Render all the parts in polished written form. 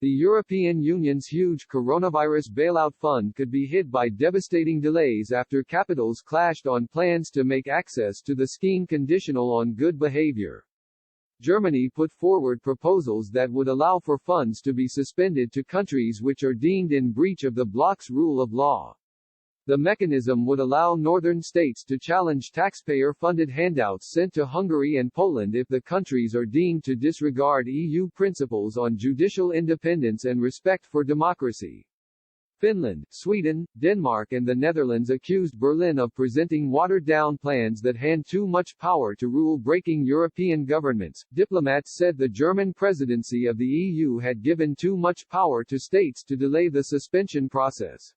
The European Union's huge coronavirus bailout fund could be hit by devastating delays after capitals clashed on plans to make access to the scheme conditional on good behavior. Germany put forward proposals that would allow for funds to be suspended to countries which are deemed in breach of the bloc's rule of law. The mechanism would allow northern states to challenge taxpayer-funded handouts sent to Hungary and Poland if the countries are deemed to disregard EU principles on judicial independence and respect for democracy. Finland, Sweden, Denmark and the Netherlands accused Berlin of presenting watered-down plans that hand too much power to rule-breaking European governments. Diplomats said the German presidency of the EU had given too much power to states to delay the suspension process.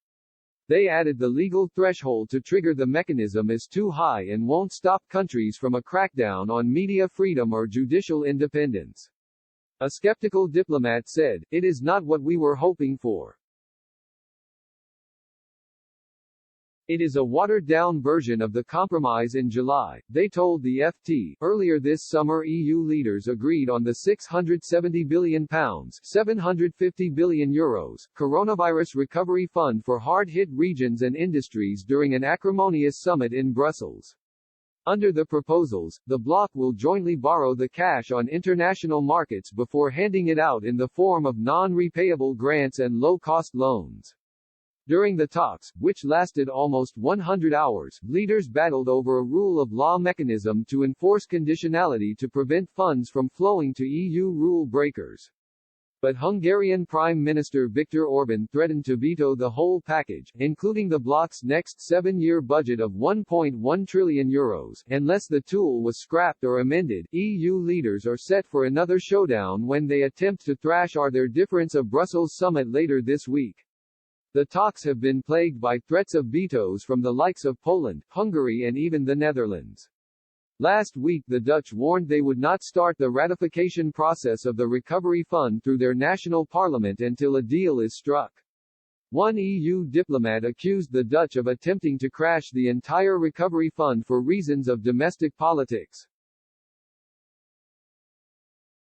They added the legal threshold to trigger the mechanism is too high and won't stop countries from a crackdown on media freedom or judicial independence. A skeptical diplomat said, "It is not what we were hoping for. It is a watered-down version of the compromise in July," they told the FT. Earlier this summer EU leaders agreed on the £670 billion €750 billion coronavirus recovery fund for hard-hit regions and industries during an acrimonious summit in Brussels. Under the proposals, the bloc will jointly borrow the cash on international markets before handing it out in the form of non-repayable grants and low-cost loans. During the talks, which lasted almost 100 hours, leaders battled over a rule of law mechanism to enforce conditionality to prevent funds from flowing to EU rule breakers. But Hungarian Prime Minister Viktor Orbán threatened to veto the whole package, including the bloc's next 7-year budget of €1.1 trillion, unless the tool was scrapped or amended. EU leaders are set for another showdown when they attempt to thrash out their difference of Brussels summit later this week. The talks have been plagued by threats of vetoes from the likes of Poland, Hungary and even the Netherlands. Last week the Dutch warned they would not start the ratification process of the recovery fund through their national parliament until a deal is struck. One EU diplomat accused the Dutch of attempting to crash the entire recovery fund for reasons of domestic politics.